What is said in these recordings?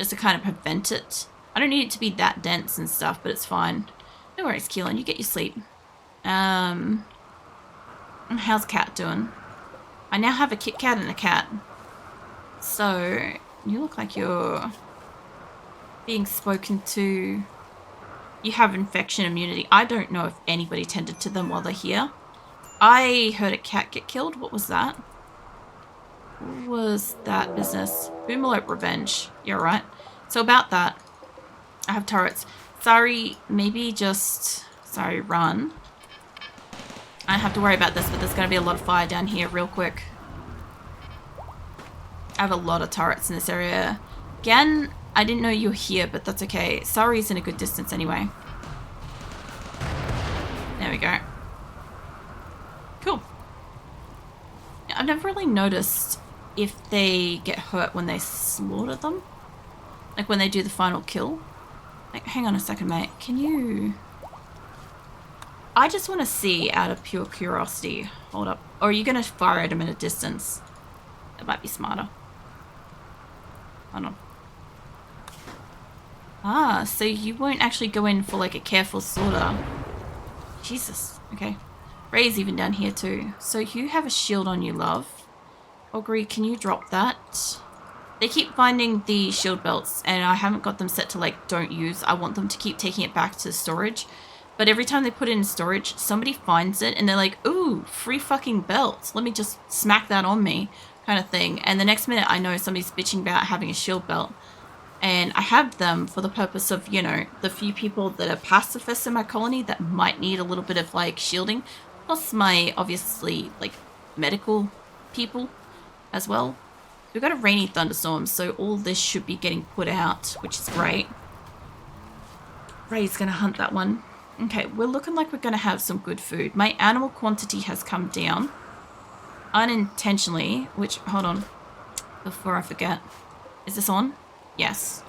just to kind of prevent it. I don't need it to be that dense and stuff, but it's fine. No worries, Keelan, you get your sleep. How's Cat doing? I now have a Kit Kat and a cat. So, you look like you're being spoken to. You have infection immunity. I don't know if anybody tended to them while they're here. I heard a cat get killed. What was that? What was that business? Boomelope Revenge. You're right. So about that, I have turrets. Sorry, maybe just... Sorry, run. I don't have to worry about this, but there's going to be a lot of fire down here real quick. I have a lot of turrets in this area. Again, I didn't know you were here, but that's okay. Sari's in a good distance anyway. There we go. Cool. I've never really noticed if they get hurt when they slaughter them. Like when they do the final kill. Like, hang on a second, mate. Can you... I just want to see out of pure curiosity. Hold up. Or are you going to fire at him at a distance? That might be smarter. Hold on. Ah, so you won't actually go in for like a careful slaughter. Jesus. Okay. Ray's even down here too. So you have a shield on you, love. Augury, can you drop that? They keep finding the shield belts and I haven't got them set to like don't use. I want them to keep taking it back to storage. But every time they put it in storage, somebody finds it and they're like, ooh, free fucking belt. Let me just smack that on me kind of thing. And the next minute I know somebody's bitching about having a shield belt. And I have them for the purpose of, you know, the few people that are pacifists in my colony that might need a little bit of like shielding. Plus my, obviously, like medical people as well. We've got a rainy thunderstorm, so all this should be getting put out, which is great. Ray's gonna hunt that one. Okay, we're looking like we're gonna have some good food. My animal quantity has come down unintentionally, which, hold on, before I forget. Is this on? Yes.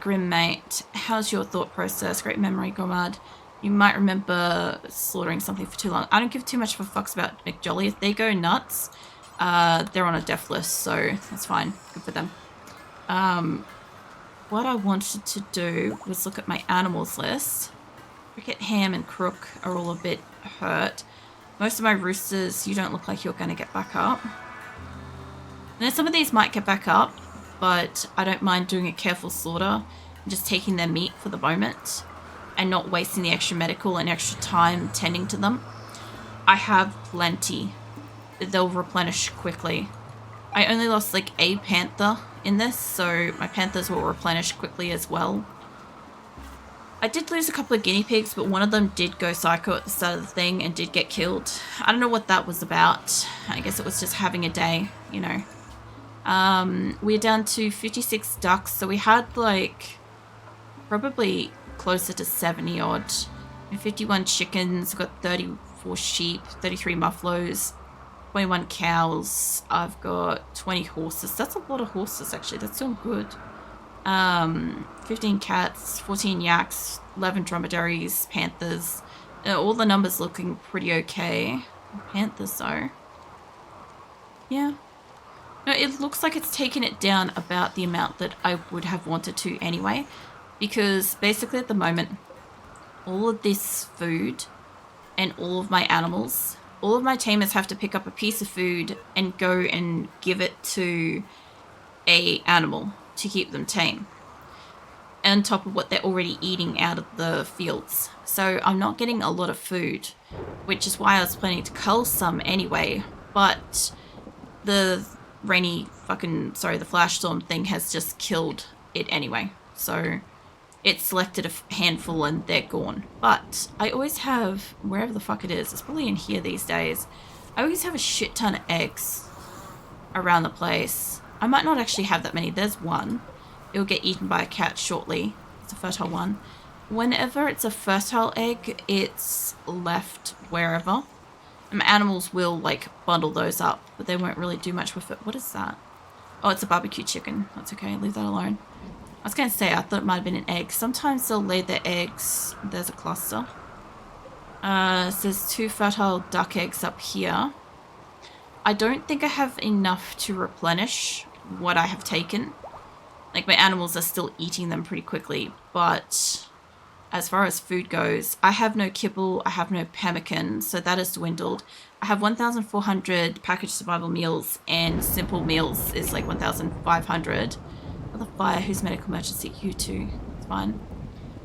Grim mate, how's your thought process? Great memory, Gomad. You might remember slaughtering something for too long. I don't give too much of a fucks about McJolly. If they go nuts, they're on a death list, so that's fine. Good for them. What I wanted to do was look at my animals list. Cricket, Ham, and Crook are all a bit hurt. Most of my roosters, you don't look like you're going to get back up. Now, some of these might get back up, but I don't mind doing a careful slaughter and just taking their meat for the moment and not wasting the extra medical and extra time tending to them. I have plenty. They'll replenish quickly. I only lost like a panther in this, so my panthers will replenish quickly as well. I did lose a couple of guinea pigs, but one of them did go psycho at the start of the thing and did get killed. I don't know what that was about. I guess it was just having a day, you know. We're down to 56 ducks, so we had like probably closer to 70 odd. 51 chickens, we've got 34 sheep, 33 muffaloes, 21 cows. I've got 20 horses. That's a lot of horses actually. That's still good. 15 cats, 14 yaks, 11 dromedaries, panthers. All the numbers looking pretty okay. Panthers though. Yeah. No, it looks like it's taken it down about the amount that I would have wanted to anyway. Because basically at the moment, all of this food and all of my animals, all of my tamers have to pick up a piece of food and go and give it to a animal to keep them tame. On top of what they're already eating out of the fields. So I'm not getting a lot of food, which is why I was planning to cull some anyway. But the the flash storm thing has just killed it anyway. So it selected a handful and they're gone. But I always have, wherever the fuck it is, it's probably in here these days, I always have a shit ton of eggs around the place. I might not actually have that many. There's one. It'll get eaten by a cat shortly. It's a fertile one. Whenever it's a fertile egg, it's left wherever. And animals will like bundle those up, but they won't really do much with it. What is that? Oh, it's a barbecue chicken. That's okay. Leave that alone. I was going to say, I thought it might have been an egg. Sometimes they'll lay their eggs. There's a cluster. So there's 2 fertile duck eggs up here. I don't think I have enough to replenish what I have taken. Like, my animals are still eating them pretty quickly, but as far as food goes, I have no kibble, I have no pemmican, so that has dwindled. I have 1,400 packaged survival meals, and simple meals is like 1,500. Oh, the fire, whose medical emergency? You too. It's fine.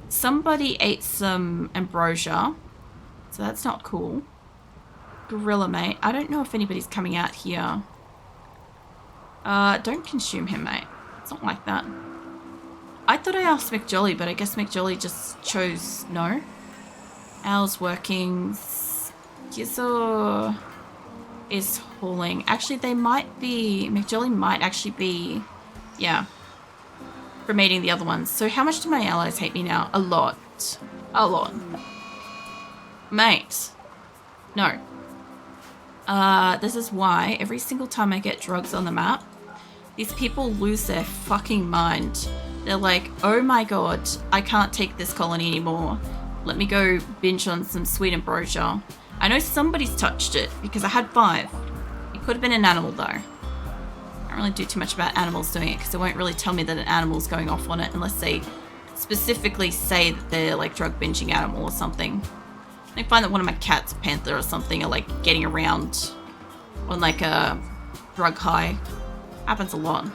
Somebody ate some ambrosia, so that's not cool. Gorilla, mate. I don't know if anybody's coming out here. Don't consume him, mate. It's not like that. I thought I asked McJolly, but I guess McJolly just chose no. Al's working. Gizzo is hauling. Actually, they might be... McJolly might actually be... Yeah. Cremating the other ones. So how much do my allies hate me now? A lot. A lot. Mate. No. This is why every single time I get drugs on the map, these people lose their fucking mind. They're like, oh my god, I can't take this colony anymore. Let me go binge on some sweet ambrosia. I know somebody's touched it because I had 5. It could have been an animal though. I don't really do too much about animals doing it because they won't really tell me that an animal's going off on it unless they specifically say that they're like drug binging animal or something. I find that one of my cats, Panther or something, are like getting around on like a drug high. Happens a lot.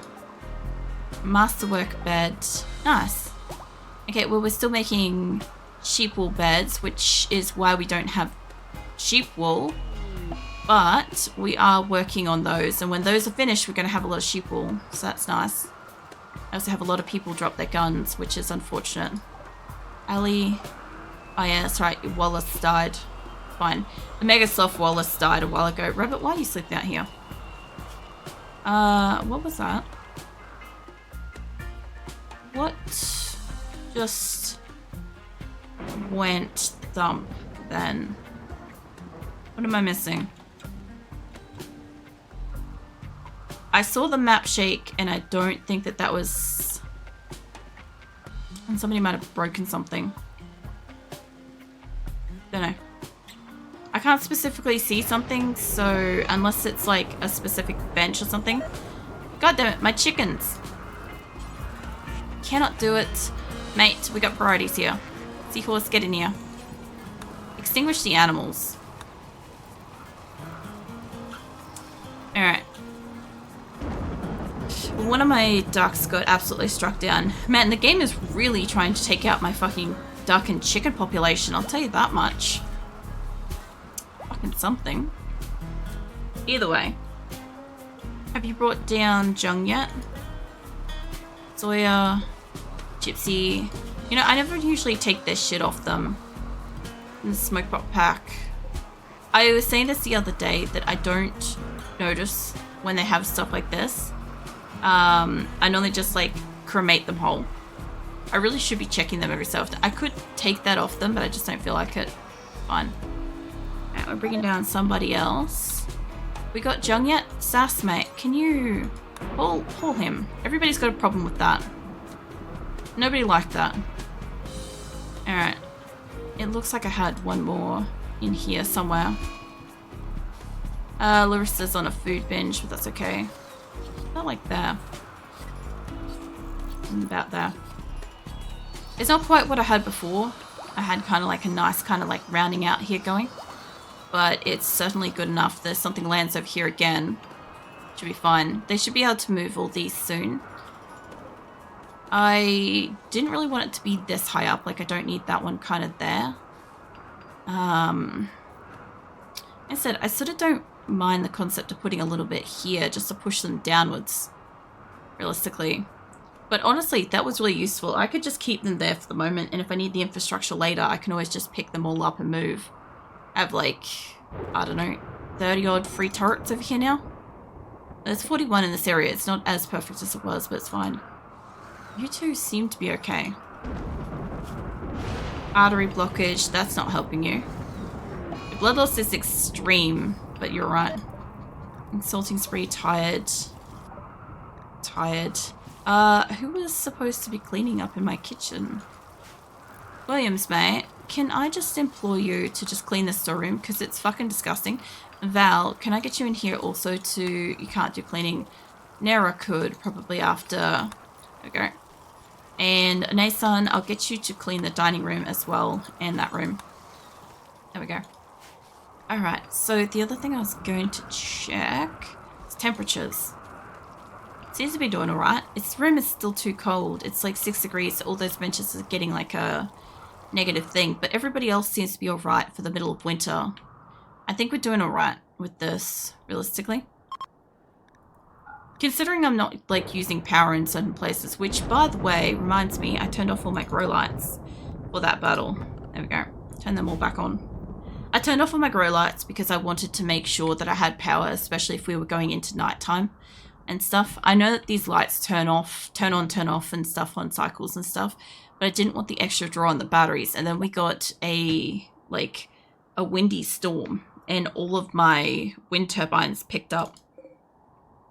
Masterwork bed. Nice. Okay, well, we're still making sheep wool beds, which is why we don't have sheep wool. But we are working on those, and when those are finished, we're going to have a lot of sheep wool, so that's nice. I also have a lot of people drop their guns, which is unfortunate. Ali. Oh yeah, that's right, Wallace died. Fine. The Mega Sloth Wallace died a while ago. Rabbit, why are you sleeping out here? What was that? What just went thump then? What am I missing? I saw the map shake and I don't think that that was... And somebody might have broken something. Don't know. I can't specifically see something, so unless it's like a specific bench or something. God damn it, my chickens. Cannot do it. Mate, we got priorities here. Seahorse, get in here. Extinguish the animals. Alright. One of my ducks got absolutely struck down. Man, the game is really trying to take out my fucking duck and chicken population, I'll tell you that much. Fucking something. Either way. Have you brought down Jung yet? Zoya, Gypsy. You know, I never usually take this shit off them. In the smoke pot pack. I was saying this the other day that I don't notice when they have stuff like this. I normally just like cremate them whole. I really should be checking them every so often. I could take that off them, but I just don't feel like it. Fine. Alright, we're bringing down somebody else. We got Jung yet? Sass, mate, can you pull him? Everybody's got a problem with that. Nobody liked that. Alright. It looks like I had one more in here somewhere. Larissa's on a food binge, but that's okay. Not like there. About there. It's not quite what I had before. I had kind of like a nice kind of like rounding out here going. But it's certainly good enough. There's something lands over here again. Should be fine. They should be able to move all these soon. I didn't really want it to be this high up. Like I don't need that one kind of there. I said, I sort of don't mind the concept of putting a little bit here just to push them downwards. Realistically. But honestly, that was really useful. I could just keep them there for the moment, and if I need the infrastructure later, I can always just pick them all up and move. I have like, I don't know, 30 odd free turrets over here now. There's 41 in this area. It's not as perfect as it was, but it's fine. You two seem to be okay. Artery blockage, that's not helping you. Your blood loss is extreme, but you're right. Insulting spree, tired. Tired. Who was supposed to be cleaning up in my kitchen? Williams, mate, can I just implore you to just clean the storeroom? Because it's fucking disgusting. Val, can I get you in here also to... You can't do cleaning. Nera could, probably after There we go. And Nason, I'll get you to clean the dining room as well, and that room. There we go. Alright, so the other thing I was going to check is temperatures. Seems to be doing alright. Its room is still too cold. It's like 6 degrees, so all those benches are getting like a negative thing. But everybody else seems to be alright for the middle of winter. I think we're doing alright with this, realistically. Considering I'm not like using power in certain places, which by the way, reminds me, I turned off all my grow lights for that battle. There we go. Turn them all back on. I turned off all my grow lights because I wanted to make sure that I had power, especially if we were going into nighttime and stuff. I know that these lights turn on, turn off and stuff on cycles and stuff, but I didn't want the extra draw on the batteries. And then we got a windy storm and all of my wind turbines picked up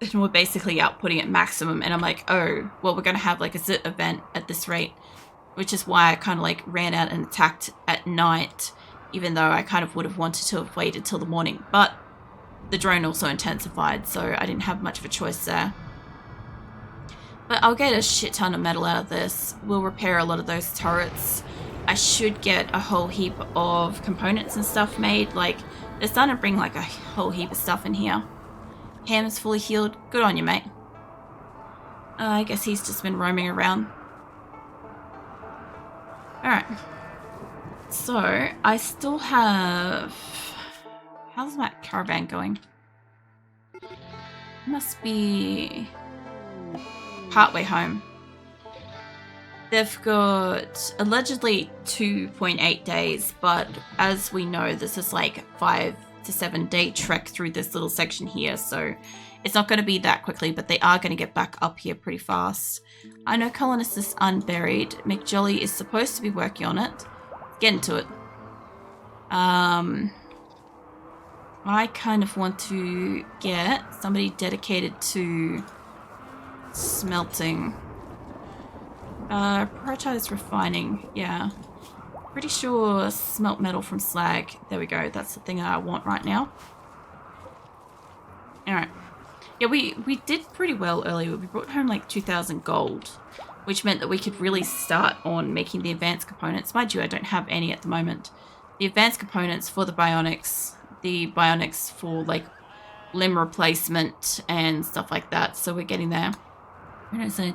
and we're basically outputting at maximum. And I'm like, oh, well, we're going to have like a zit event at this rate, which is why I kind of like ran out and attacked at night, even though I kind of would have wanted to have waited till the morning. But the drone also intensified, so I didn't have much of a choice there. But I'll get a shit ton of metal out of this. We'll repair a lot of those turrets. I should get a whole heap of components and stuff made. Like, they're starting to bring like a whole heap of stuff in here. Ham's fully healed. Good on you, mate. I guess he's just been roaming around. Alright. So, I still have... How's that caravan going? Must be partway home. They've got allegedly 2.8 days, but as we know, this is like 5 to 7 day trek through this little section here, so it's not going to be that quickly, but they are going to get back up here pretty fast. I know Colonist is unburied. McJolly is supposed to be working on it. Get into it. I kind of want to get somebody dedicated to smelting. Prioritize refining. Yeah. Pretty sure smelt metal from slag. There we go. That's the thing I want right now. Alright. Yeah, we did pretty well earlier. We brought home like 2,000 gold, which meant that we could really start on making the advanced components. Mind you, I don't have any at the moment. The advanced components for the bionics for like limb replacement and stuff like that. So we're getting there.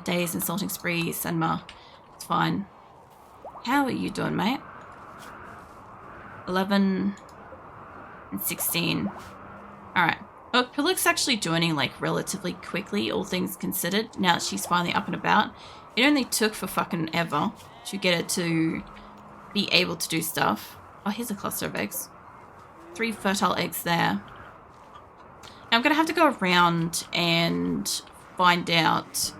Days, insulting spree, Senma. It's fine. How are you doing, mate? 11 and 16. Alright. Oh, Pilik's actually joining like relatively quickly, all things considered. Now that she's finally up and about. It only took for fucking ever to get her to be able to do stuff. Oh, here's a cluster of eggs. 3 fertile eggs there. Now I'm going to have to go around and find out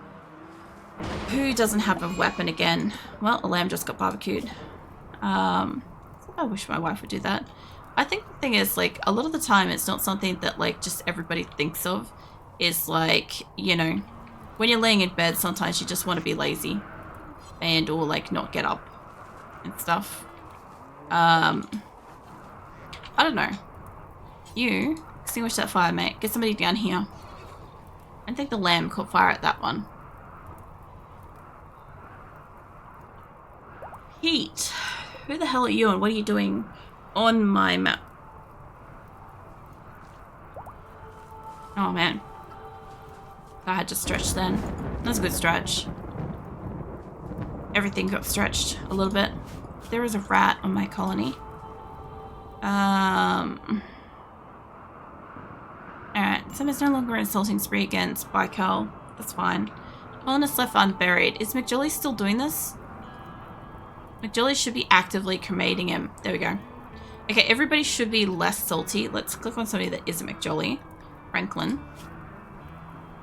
who doesn't have a weapon again. Well, a lamb just got barbecued. I wish my wife would do that. I think the thing is, like, a lot of the time it's not something that, like, just everybody thinks of. Is like, you know, when you're laying in bed, sometimes you just want to be lazy. And, or, like, not get up and stuff. I don't know. You extinguish that fire, mate. Get somebody down here. I think the lamb caught fire at that one. Heat. Who the hell are you and what are you doing on my map? Oh man. I had to stretch then. That's a good stretch. Everything got stretched a little bit. There is a rat on my colony. Alright, someone's no longer insulting spree against Baikal. That's fine. Colonist left unburied. Is McJolly still doing this? McJolly should be actively cremating him. There we go. Okay, everybody should be less salty. Let's click on somebody that isn't McJolly. Franklin.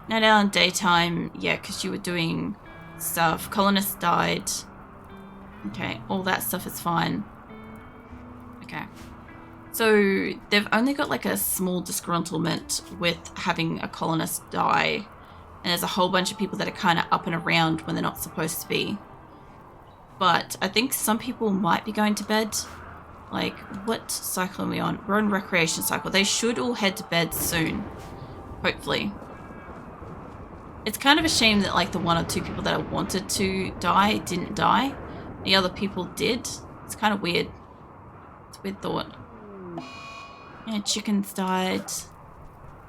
Night out in daytime. Yeah, because you were doing stuff. Colonist died. Okay, all that stuff is fine. Okay. So they've only got like a small disgruntlement with having a colonist die. And there's a whole bunch of people that are kind of up and around when they're not supposed to be. But I think some people might be going to bed. Like, what cycle are we on? We're on recreation cycle. They should all head to bed soon. Hopefully. It's kind of a shame that like the 1 or 2 people that I wanted to die didn't die. The other people did. It's kind of weird. It's a weird thought. Yeah, chickens died.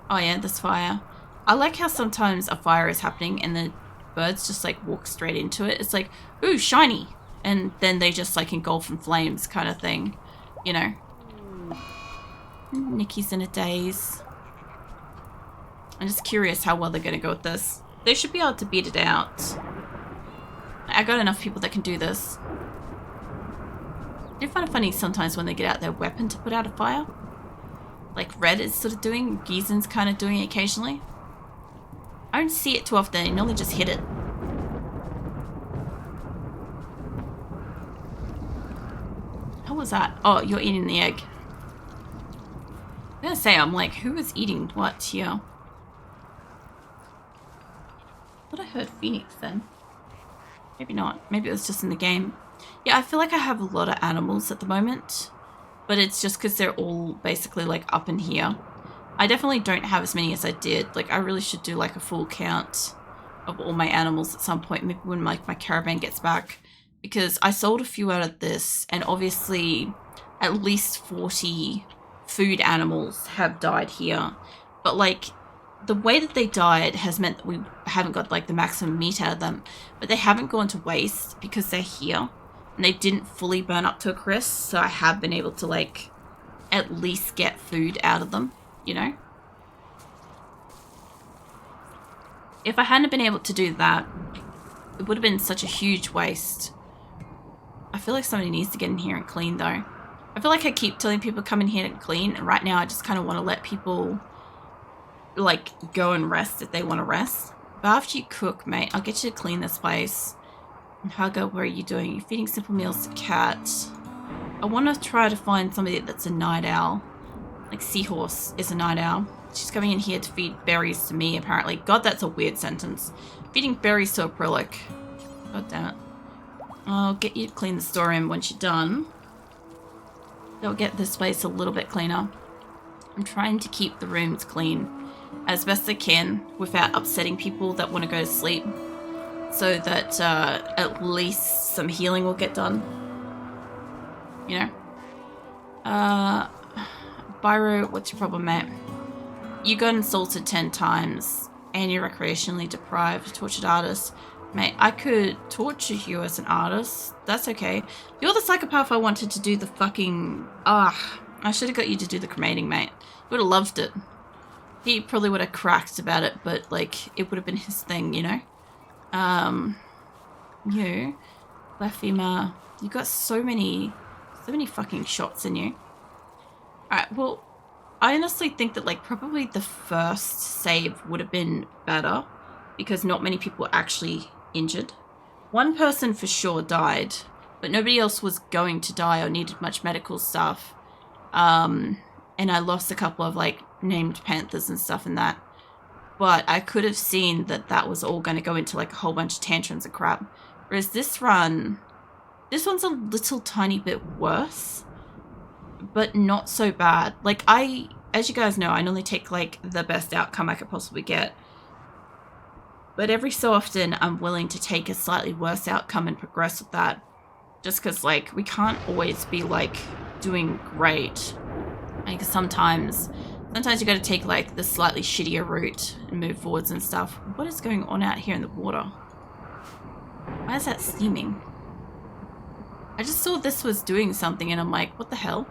Oh yeah, there's fire. I like how sometimes a fire is happening and the birds just like walk straight into it. It's like, ooh, shiny. And then they just like engulf in flames kind of thing, you know. Nikki's in a daze. I'm just curious how well they're going to go with this. They should be able to beat it out. I got enough people that can do this. I do find it funny sometimes when they get out their weapon to put out a fire. Like Red is sort of doing, Giesen's kind of doing it occasionally. I don't see it too often, they normally just hit it. How was that? Oh, you're eating the egg. I'm gonna say, I'm like, who is eating what here? I thought I heard Phoenix then. Maybe not. Maybe it was just in the game. Yeah, I feel like I have a lot of animals at the moment. But it's just because they're all basically like up in here. I definitely don't have as many as I did. Like I really should do like a full count of all my animals at some point. Maybe when like my caravan gets back. Because I sold a few out of this. And obviously at least 40 food animals have died here. But like the way that they died has meant that we haven't got like the maximum meat out of them. But they haven't gone to waste because they're here. And they didn't fully burn up to a crisp, so I have been able to, like, at least get food out of them, you know? If I hadn't been able to do that, it would have been such a huge waste. I feel like somebody needs to get in here and clean, though. I feel like I keep telling people come in here and clean, and right now I just kind of want to let people, like, go and rest if they want to rest. But after you cook, mate, I'll get you to clean this place. Hugger, what are you doing? You're feeding simple meals to cats. I want to try to find somebody that's a night owl. Like Seahorse is a night owl. She's coming in here to feed berries to me, apparently. God, that's a weird sentence. Feeding berries to a Acrylic. God damn it. I'll get you to clean the storeroom once you're done. They'll get this place a little bit cleaner. I'm trying to keep the rooms clean as best I can without upsetting people that want to go to sleep. So that at least some healing will get done. You know? Byro, what's your problem, mate? You got insulted 10 times and you're recreationally deprived, tortured artist. Mate, I could torture you as an artist. That's okay. You're the psychopath I wanted to do the fucking... I should have got you to do the cremating, mate. You would have loved it. He probably would have cracked about it, but, like, it would have been his thing, you know? You, Lefima, you got so many fucking shots in you. Alright, well, I honestly think that, like, probably the first save would have been better because not many people were actually injured. One person for sure died, but nobody else was going to die or needed much medical stuff. And I lost a couple of, like, named panthers and stuff in that. But I could have seen that that was all going to go into like a whole bunch of tantrums and crap. Whereas this one's a little tiny bit worse, but not so bad. Like as you guys know, I normally take like the best outcome I could possibly get. But every so often I'm willing to take a slightly worse outcome and progress with that. Just because like we can't always be like doing great. Like sometimes you got to take like the slightly shittier route and move forwards and stuff. What is going on out here in the water? Why is that steaming? I just saw this was doing something and I'm like, what the hell?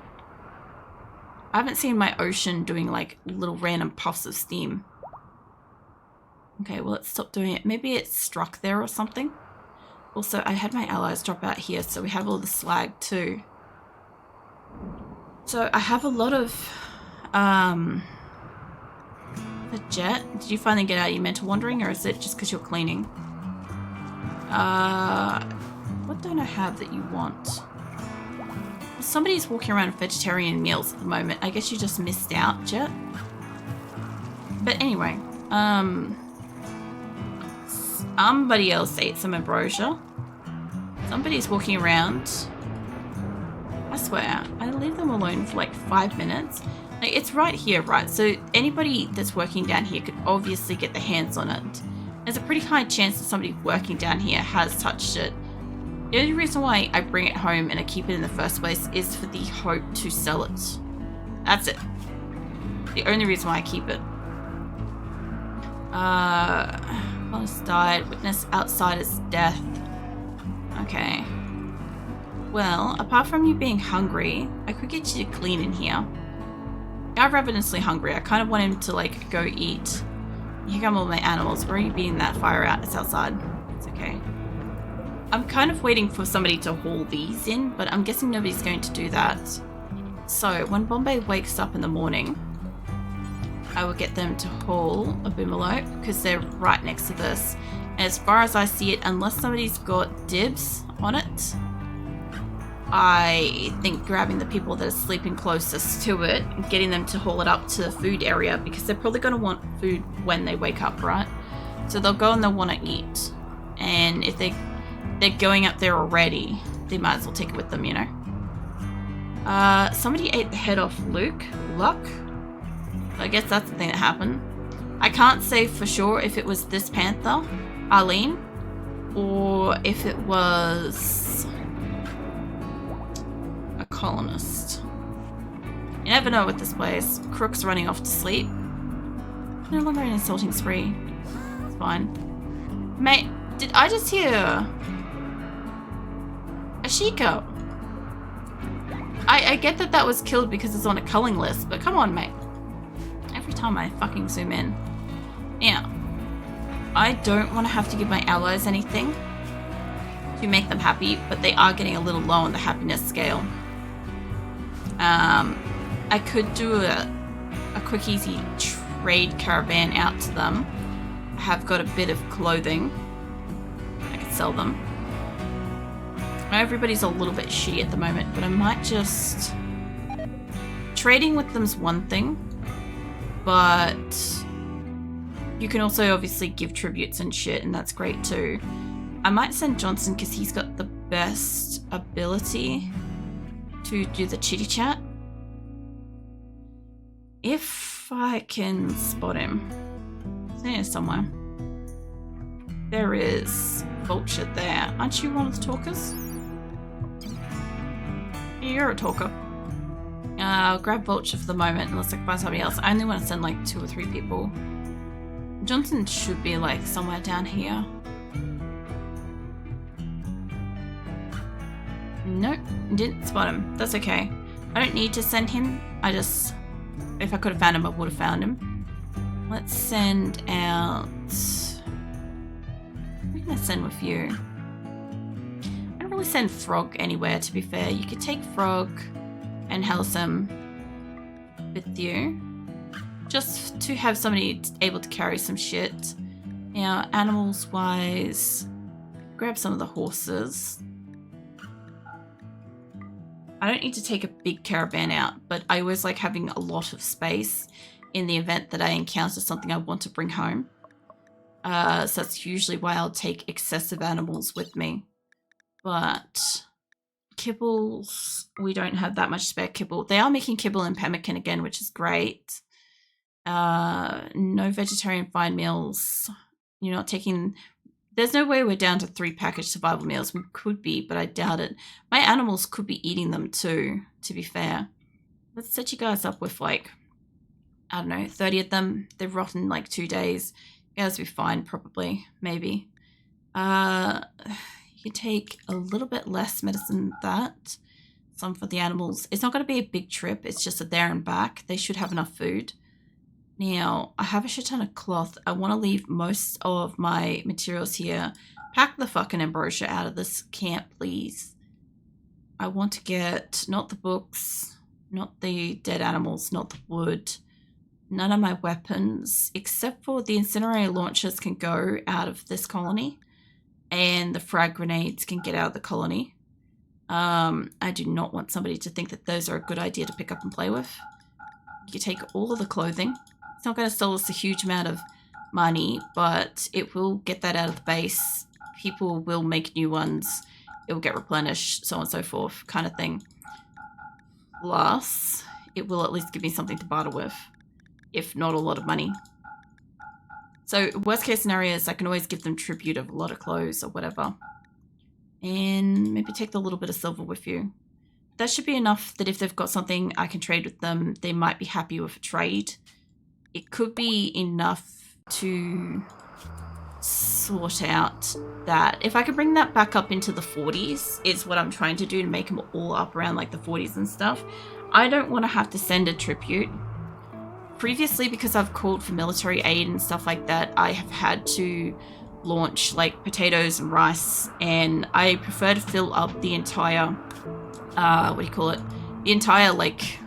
I haven't seen my ocean doing like little random puffs of steam. Okay, well, let's stop doing it. Maybe it struck there or something. Also, I had my allies drop out here, so we have all the slag too. So I have a lot of... The jet? Did you finally get out of your mental wandering, or is it just because you're cleaning? What don't I have that you want? Well, somebody's walking around vegetarian meals at the moment. I guess you just missed out, Jet. But anyway, somebody else ate some ambrosia. Somebody's walking around. I swear, I leave them alone for like 5 minutes. Like, it's right here, right? So anybody that's working down here could obviously get their hands on it. there's a pretty high chance that somebody working down here has touched it. The only reason why I bring it home and I keep it in the first place is for the hope to sell it. That's it. The only reason why I keep it. Almost died. Witness outsider's death. Okay. Well, apart from you being hungry, I could get you to clean in here. I'm ravenously hungry. I kind of want him to, like, go eat. Here come all my animals. Where are you beating that fire out? It's outside. It's okay. I'm kind of waiting for somebody to haul these in, but I'm guessing nobody's going to do that. So, when Bombay wakes up in the morning, I will get them to haul a boomerlope because they're right next to this. And as far as I see it, unless somebody's got dibs on it, I think grabbing the people that are sleeping closest to it and getting them to haul it up to the food area, because they're probably going to want food when they wake up, right? So they'll go and they'll want to eat. And if they're going up there already, they might as well take it with them, you know? Somebody ate the head off Luke. Luck? I guess that's the thing that happened. I can't say for sure if it was this panther, Arlene, or if it was a colonist. You never know with this place. Crook's running off to sleep. No longer an insulting spree. It's fine. Mate, did I just hear a Chico? I get that was killed because it's on a culling list, but come on, mate. Every time I fucking zoom in. Now, I don't want to have to give my allies anything to make them happy, but they are getting a little low on the happiness scale. I could do a quick easy trade caravan out to them. I have got a bit of clothing. I could sell them. Everybody's a little bit shitty at the moment, but I might just... Trading with them's one thing, but you can also obviously give tributes and shit, and that's great too. I might send Johnson because he's got the best ability to do the chitty chat. If I can spot him. He's in here somewhere. There is Vulture there. Aren't you one of the talkers? You're a talker. I'll grab Vulture for the moment unless I can find somebody else. I only want to send like 2 or 3 people. Johnson should be like somewhere down here. Nope, didn't spot him. That's okay. I don't need to send him. I just... If I could have found him, I would have found him. Let's send out... Who can I send with you? I don't really send Frog anywhere, to be fair. You could take Frog and Hellsum with you. Just to have somebody able to carry some shit. Now, animals-wise, grab some of the horses. I don't need to take a big caravan out, but I always like having a lot of space in the event that I encounter something I want to bring home. So that's usually why I'll take excessive animals with me. But kibbles, we don't have that much spare kibble. They are making kibble in pemmican again, which is great. No vegetarian fine meals. You're not taking... There's no way we're down to 3 packaged survival meals. We could be, but I doubt it. My animals could be eating them too, to be fair. Let's set you guys up with like, I don't know, 30 of them. They've rotten in like 2 days. You guys will be fine, probably, maybe. You take a little bit less medicine than that. Some for the animals. It's not going to be a big trip. It's just a there and back. They should have enough food. Now, I have a shit ton of cloth. I want to leave most of my materials here. Pack the fucking ambrosia out of this camp, please. I want to get not the books, not the dead animals, not the wood, none of my weapons, except for the incinerator launchers can go out of this colony, and the frag grenades can get out of the colony. I do not want somebody to think that those are a good idea to pick up and play with. You can take all of the clothing. It's not going to sell us a huge amount of money, but it will get that out of the base. People will make new ones. It will get replenished, so on and so forth, kind of thing. Plus, it will at least give me something to barter with, if not a lot of money. So worst case scenario is I can always give them tribute of a lot of clothes or whatever. And maybe take the little bit of silver with you. That should be enough that if they've got something I can trade with them, they might be happy with a trade. It could be enough to sort out that. If I could bring that back up into the 40s is what I'm trying to do, to make them all up around like the 40s and stuff. I don't want to have to send a tribute. Previously, because I've called for military aid and stuff like that, I have had to launch like potatoes and rice, and I prefer to fill up the entire what do you call it, the entire like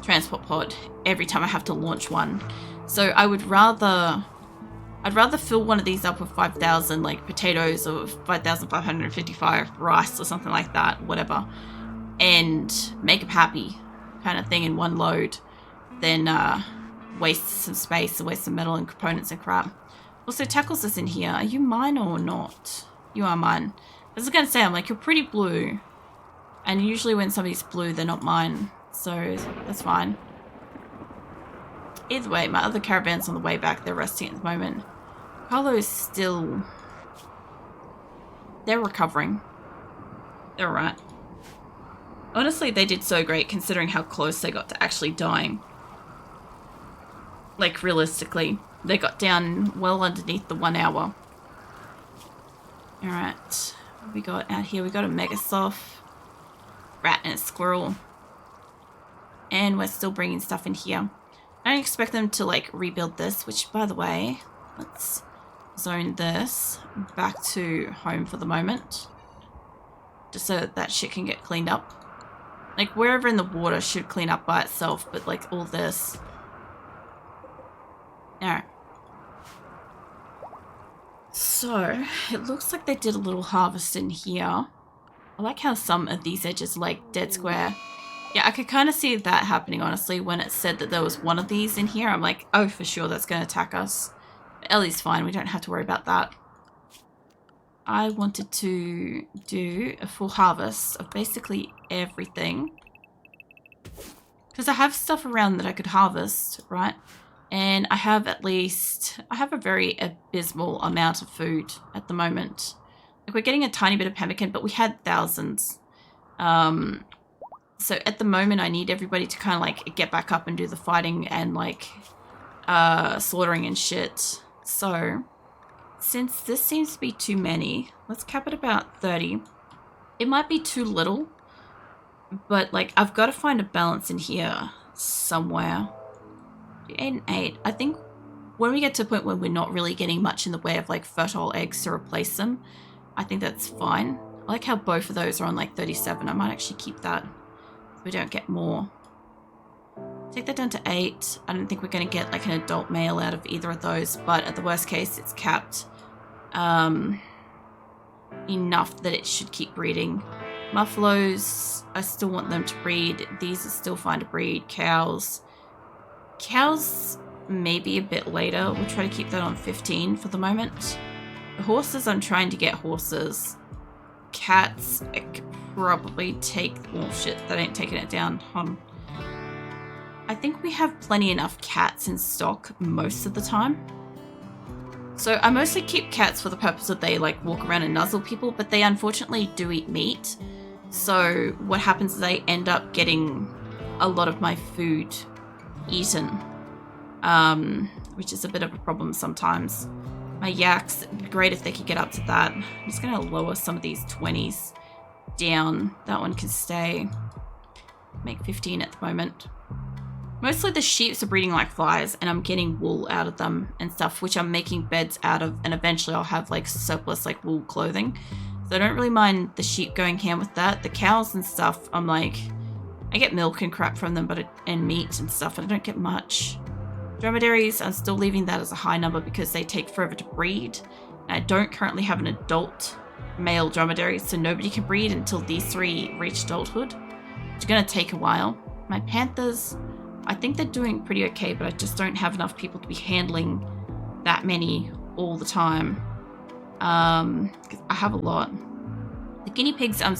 transport pod every time I have to launch one. So I'd rather fill one of these up with 5,000 like potatoes or 5,555 rice or something like that, whatever, and make them happy kind of thing in one load, than waste some space and waste some metal and components and crap. Also, Tackles is in here. Are you mine or not? You are mine. I was going to say, I'm like, you're pretty blue. And usually when somebody's blue, they're not mine. So that's fine. Either way, my other caravan's on the way back. They're resting at the moment. Carlo's still... They're recovering. They're alright. Honestly, they did so great considering how close they got to actually dying. Like, realistically, they got down well underneath the 1 hour. Alright, what have we got out here? We got a Megasoft, rat and a squirrel. And we're still bringing stuff in here. I don't expect them to, like, rebuild this, which, by the way, let's zone this back to home for the moment. Just so that shit can get cleaned up. Like, wherever in the water should clean up by itself, but, like, all this... Alright. So, it looks like they did a little harvest in here. I like how some of these edges are like dead square. Yeah, I could kind of see that happening, honestly, when it said that there was one of these in here. I'm like, oh, for sure, that's going to attack us. But Ellie's fine, we don't have to worry about that. I wanted to do a full harvest of basically everything. Because I have stuff around that I could harvest, right? And I have a very abysmal amount of food at the moment. Like, we're getting a tiny bit of pemmican, but we had thousands. So at the moment, I need everybody to kind of like get back up and do the fighting and like slaughtering and shit. So since this seems to be too many, let's cap it about 30. It might be too little, but like I've got to find a balance in here somewhere. 8 and 8. I think when we get to a point where we're not really getting much in the way of like fertile eggs to replace them, I think that's fine. I like how both of those are on like 37. I might actually keep that so we don't get more. Take that down to 8. I don't think we're going to get like an adult male out of either of those, but at the worst case it's capped enough that it should keep breeding. Buffaloes, I still want them to breed. These are still fine to breed. Cows maybe a bit later. We'll try to keep that on 15 for the moment. The horses, I'm trying to get horses. Cats, I could probably take... Oh shit, that ain't taking it down. I think we have plenty enough cats in stock most of the time. So I mostly keep cats for the purpose that they like walk around and nuzzle people, but they unfortunately do eat meat. So what happens is they end up getting a lot of my food eaten, which is a bit of a problem sometimes. My yaks, it'd be great if they could get up to that. I'm just going to lower some of these 20s down. That one can stay. Make 15 at the moment. Mostly the sheeps are breeding like flies, and I'm getting wool out of them and stuff, which I'm making beds out of, and eventually I'll have like surplus like wool clothing. So I don't really mind the sheep going ham with that. The cows and stuff, I'm like, I get milk and crap from them, and meat and stuff, and I don't get much. Dromedaries, I'm still leaving that as a high number because they take forever to breed. And I don't currently have an adult male dromedary, so nobody can breed until these 3 reach adulthood. It's going to take a while. My panthers, I think they're doing pretty okay, but I just don't have enough people to be handling that many all the time. 'Cause I have a lot. The guinea pigs, I'm